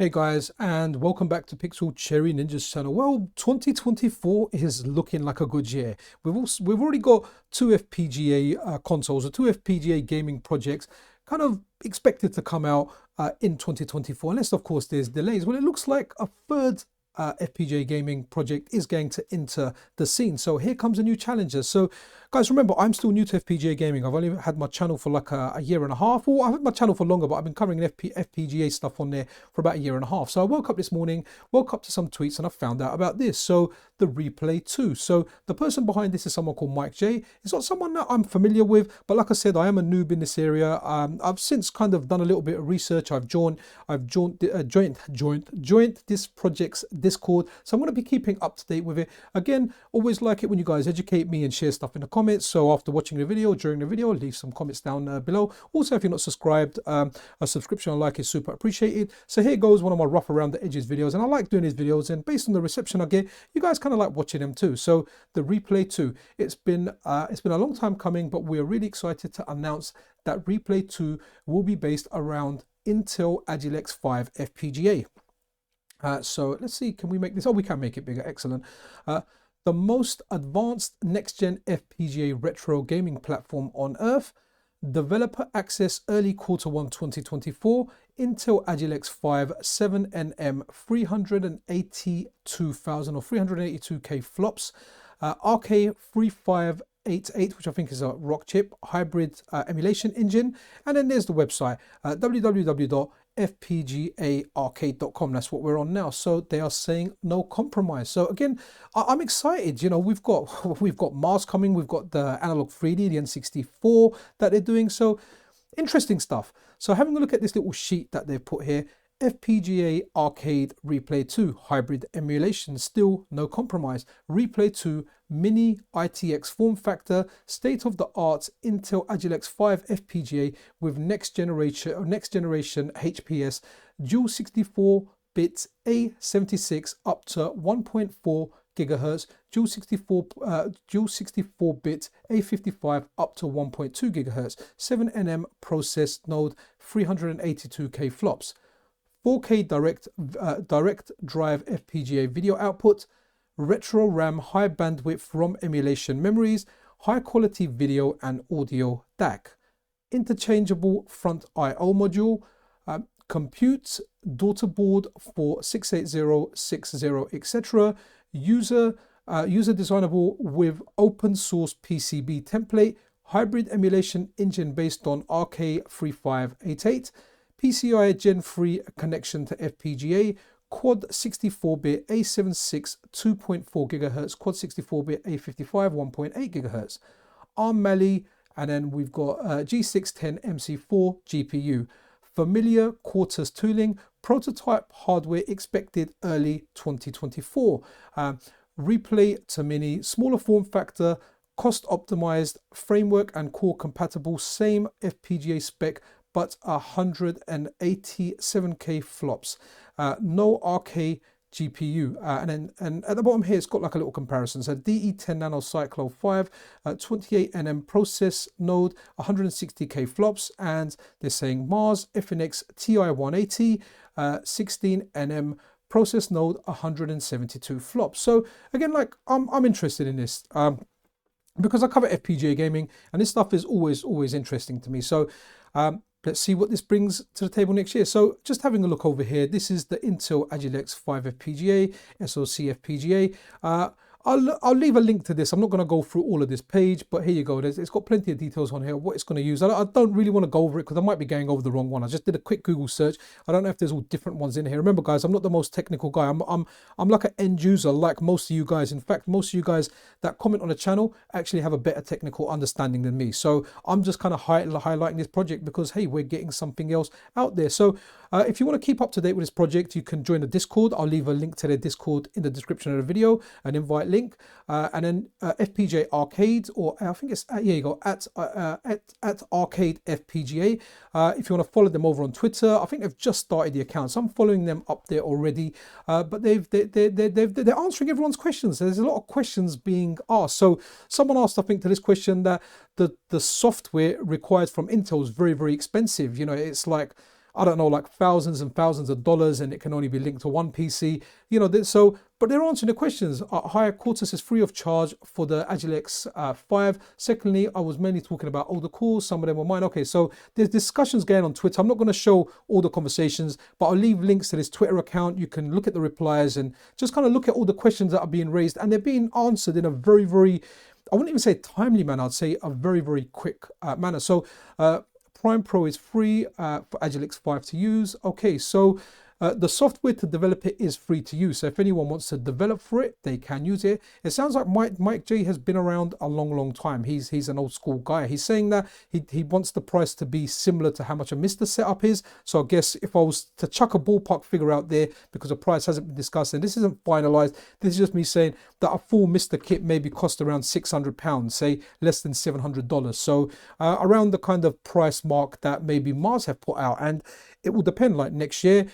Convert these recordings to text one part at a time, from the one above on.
Hey guys, and welcome back to Pixel Cherry Ninja's channel. Well, 2024 is looking like a good year. We've already got two FPGA consoles or two FPGA gaming projects kind of expected to come out in 2024, unless of course there's delays. Well, it looks like a third FPGA gaming project is going to enter the scene. So here comes a new challenger. So guys, remember, I'm still new to FPGA gaming. I've only had my channel for like a year and a half, or I've had my channel for longer, but I've been covering FPGA stuff on there for about a year and a half. So I woke up this morning, woke up to some tweets, and I found out about this. So the Replay2. So the person behind this is someone called Mike J. It's not someone that I'm familiar with, but like I said, I am a noob in this area. I've since kind of done a little bit of research. I've joined this project's Discord, so I'm going to be keeping up to date with it. Again, always like it when you guys educate me and share stuff in the comments. So after watching the video, during the video, leave some comments down below. Also, if you're not subscribed, a subscription and like is super appreciated. So here goes one of my rough around the edges videos, and I like doing these videos, and based on the reception I get, you guys kind of like watching them too. So the Replay2, it's been a long time coming, but we're really excited to announce that Replay2 will be based around Intel Agilex5 FPGA. So let's see, can we make this? Oh, we can make it bigger. Excellent. The most advanced next-gen FPGA retro gaming platform on Earth. Developer access early Q1 2024. Intel Agilex5 7nm 382,000 or 382K flops. RK3588, which I think is a rock chip hybrid emulation engine. And then there's the website, www.fpgaarcade.com. That's what we're on now. So they are saying no compromise. So again, I'm excited. You know, we've got Mars coming. We've got the Analogue 3D, the N64 that they're doing. So interesting stuff. So having a look at this little sheet that they've put here, FPGAarcade Replay2 hybrid emulation, still no compromise. Replay2 mini ITX form factor, state-of-the-art Intel Agilex5 FPGA with next generation HPS, dual 64-bit A76 up to 1.4 gigahertz, dual 64-bit A55 up to 1.2 gigahertz, 7nm process node, 382K flops. 4K direct drive FPGA video output, retro RAM high bandwidth ROM emulation memories, high quality video and audio DAC, interchangeable front I/O module, compute daughter board for 68060, etc. User designable with open source PCB template, hybrid emulation engine based on RK3588. PCI Gen 3 connection to FPGA, quad 64-bit A76 2.4 GHz, quad 64-bit A55 1.8 GHz, ARM Mali, and then we've got G610 MC4 GPU. Familiar Quartus tooling, prototype hardware expected early 2024. Replay2 mini, smaller form factor, cost optimized, framework and core compatible, same FPGA spec, but 187K flops, no RK GPU, and at the bottom here it's got like a little comparison. So DE10 Nano Cyclo 5, 28nm process node, 160K flops, and they're saying Mars FNX TI180, 16nm process node, 172 flops. So again, like I'm interested in this because I cover FPGA gaming, and this stuff is always interesting to me. So let's see what this brings to the table next year. So just having a look over here, this is the Intel Agilex5 FPGA, SoC FPGA. I'll leave a link to this. I'm not going to go through all of this page, but here you go. It's got plenty of details on here, what it's going to use. I don't really want to go over it because I might be going over the wrong one. I just did a quick Google search. I don't know if there's all different ones in here. Remember, guys, I'm not the most technical guy. I'm like an end user, like most of you guys. In fact, most of you guys that comment on the channel actually have a better technical understanding than me. So I'm just kind of highlighting this project because, hey, we're getting something else out there. So if you want to keep up to date with this project, you can join the Discord. I'll leave a link to their Discord in the description of the video, an invite link. And then FPGAarcade, or I think it's here you go, at Arcade FPGA. If you want to follow them over on Twitter, I think they've just started the account, so I'm following them up there already. But they're answering everyone's questions. There's a lot of questions being asked. So someone asked, I think, to this question that the software required from Intel is very expensive. You know, it's like I don't know, like thousands and thousands of dollars, and it can only be linked to one PC. You know, so, but they're answering the questions. Hi, Quartus is free of charge for the Agilex5. Secondly, I was mainly talking about older cores. Some of them were mine. Okay, so there's discussions going on Twitter. I'm not going to show all the conversations, but I'll leave links to this Twitter account. You can look at the replies and just kind of look at all the questions that are being raised, and they're being answered in a very, very, I wouldn't even say timely manner. I'd say a very, very quick manner. So Prime Pro is free for Agilex5 to use. Okay, so the software to develop it is free to use. So if anyone wants to develop for it, they can use it. It sounds like Mike J has been around a long, long time. He's an old school guy. He's saying that he wants the price to be similar to how much a Mister setup is. So I guess if I was to chuck a ballpark figure out there, because the price hasn't been discussed and this isn't finalized, this is just me saying that a full Mister kit maybe cost around £600, say less than $700. So around the kind of price mark that maybe Mars have put out, and it will depend. Like next year,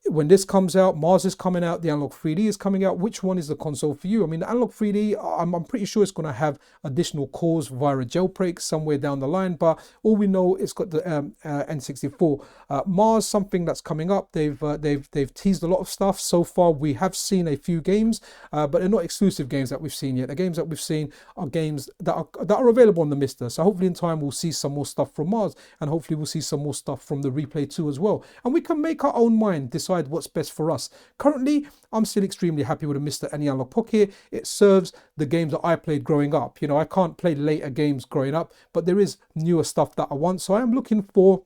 when this comes out, Mars is coming out, the Analogue 3D is coming out. Which one is the console for you? I mean, the Analogue 3D, I'm pretty sure it's going to have additional cores via a jailbreak somewhere down the line, but all we know it's got the N64. Mars, something that's coming up. They've teased a lot of stuff so far. We have seen a few games, but they're not exclusive games that we've seen yet. The games that we've seen are games that are available on the Mister. So hopefully in time we'll see some more stuff from Mars, and hopefully we'll see some more stuff from the Replay2 as well, and we can make our own mind, decide what's best for us. Currently, I'm still extremely happy with the Mister and the Analogue Pocket. It serves the games that I played growing up. You know, I can't play later games growing up, but there is newer stuff that I want. So I am looking for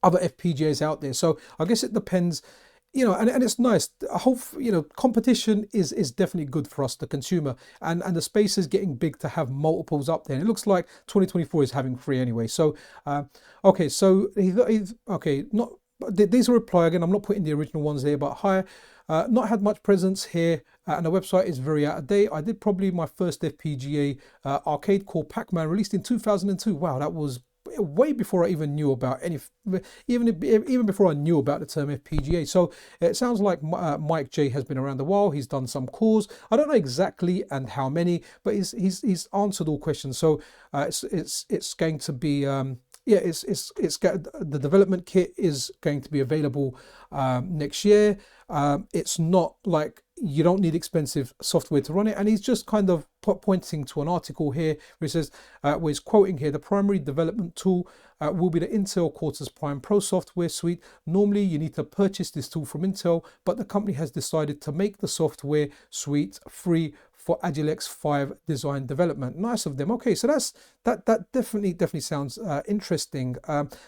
other FPGAs out there. So I guess it depends, you know, and it's nice. I hope, you know, competition is definitely good for us, the consumer, and the space is getting big to have multiples up there. And it looks like 2024 is having 3 anyway. So, okay, so okay, not. These are reply again. I'm not putting the original ones there, but hi, not had much presence here, and the website is very out of date. I did probably my first FPGA arcade called Pac-Man, released in 2002. Wow, that was way before I even knew about even before I knew about the term FPGA. So it sounds like Mike J has been around a while. He's done some cores. I don't know exactly and how many, but he's answered all questions. So it's going to be. Yeah, the development kit is going to be available next year. It's not like you don't need expensive software to run it, and he's just kind of pointing to an article here where he says, where he's quoting here, the primary development tool will be the Intel Quartus Prime Pro software suite. Normally you need to purchase this tool from Intel, but the company has decided to make the software suite free for Agilex5 design development. Nice of them. Okay, so that definitely sounds interesting.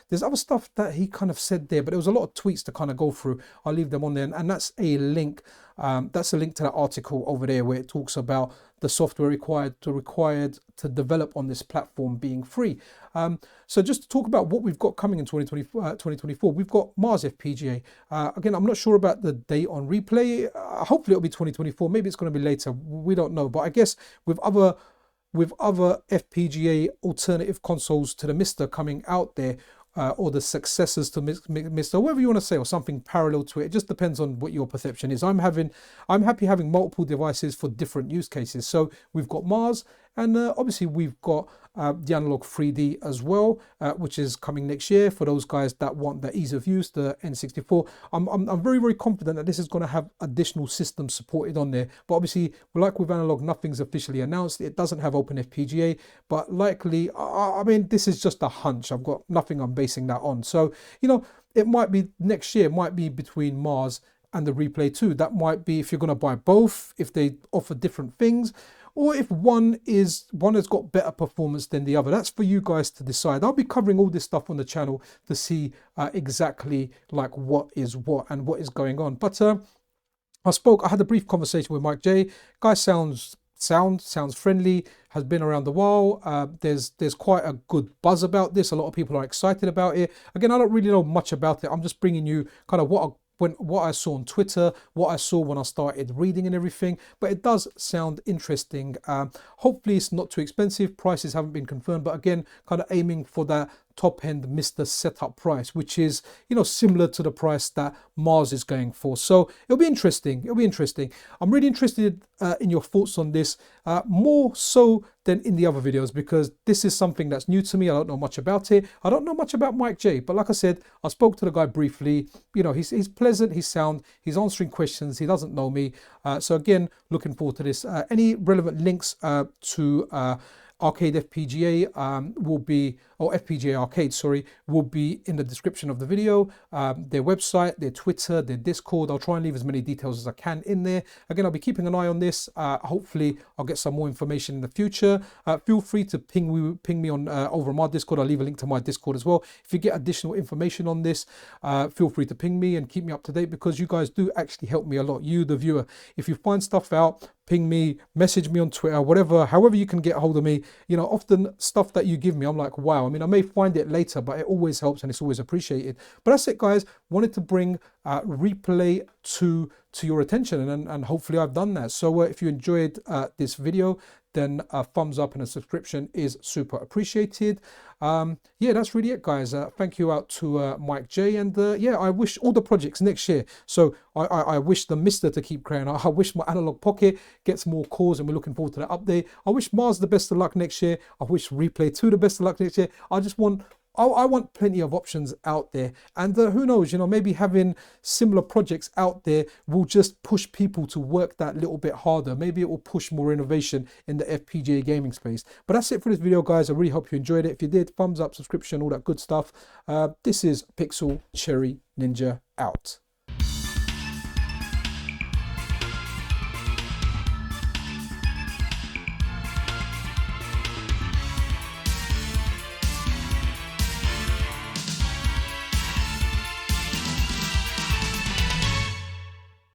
There's other stuff that he kind of said there, but there was a lot of tweets to kind of go through. I'll leave them on there, and that's a link. That's a link to that article over there where it talks about the software required to develop on this platform being free. So just to talk about what we've got coming in 2024, we've got Mars FPGA. Again, I'm not sure about the date on Replay. Hopefully it'll be 2024. Maybe it's going to be later. We don't know. But I guess with other FPGA alternative consoles to the Mister coming out there, or the successors to Mister, whatever you want to say, or something parallel to it. It just depends on what your perception is. I'm happy having multiple devices for different use cases. So we've got Mars, and obviously we've got the Analogue 3D as well, which is coming next year for those guys that want the ease of use, the N64. I'm very confident that this is going to have additional systems supported on there. But obviously, like with Analogue, nothing's officially announced. It doesn't have Open FPGA, but likely, I mean, this is just a hunch. I've got nothing I'm basing that on. So, you know, it might be next year, it might be between Mars and the Replay2. That might be if you're going to buy both, if they offer different things, or if one has got better performance than the other. That's for you guys to decide. I'll be covering all this stuff on the channel to see exactly like what is what and what is going on. But I had a brief conversation with Mike J. Guy sounds friendly, has been around a while. There's quite a good buzz about this. A lot of people are excited about it. Again, I don't really know much about it. I'm just bringing you kind of what I saw on Twitter, what I saw when I started reading and everything, but it does sound interesting. Hopefully it's not too expensive. Prices haven't been confirmed, but again, kind of aiming for that top end Mr. setup price, which is, you know, similar to the price that Mars is going for. So it'll be interesting. It'll be interesting. I'm really interested in your thoughts on this, more so than in the other videos, because this is something that's new to me. I don't know much about it. I don't know much about Mike J, but like I said, I spoke to the guy briefly. You know, he's pleasant, he's sound, he's answering questions, he doesn't know me. So again, looking forward to this. Any relevant links to Arcade FPGA will be, or FPGAarcade, sorry, will be in the description of the video. Their website, their Twitter, their Discord. I'll try and leave as many details as I can in there. Again, I'll be keeping an eye on this. Hopefully, I'll get some more information in the future. Feel free to ping me on over on my Discord. I'll leave a link to my Discord as well. If you get additional information on this, feel free to ping me and keep me up to date, because you guys do actually help me a lot. You, the viewer, if you find stuff out, ping me, message me on Twitter, whatever, however you can get a hold of me. You know, often stuff that you give me, I'm like, wow. I mean, I may find it later, but it always helps and it's always appreciated. But that's it, guys. Wanted to bring Replay2 to your attention, and hopefully I've done that. So if you enjoyed this video, then a thumbs up and a subscription is super appreciated. Yeah, that's really it, guys. Thank you out to Mike J, and yeah, I wish all the projects next year. So I wish the Mister to keep growing. I wish my Analog Pocket gets more cores, and we're looking forward to that update. I wish Mars the best of luck next year. I wish Replay2 the best of luck next year. I want plenty of options out there, and who knows, you know, maybe having similar projects out there will just push people to work that little bit harder. Maybe it will push more innovation in the FPGA gaming space. But that's it for this video, guys. I really hope you enjoyed it. If you did, thumbs up, subscription, all that good stuff. This is Pixel Cherry Ninja out.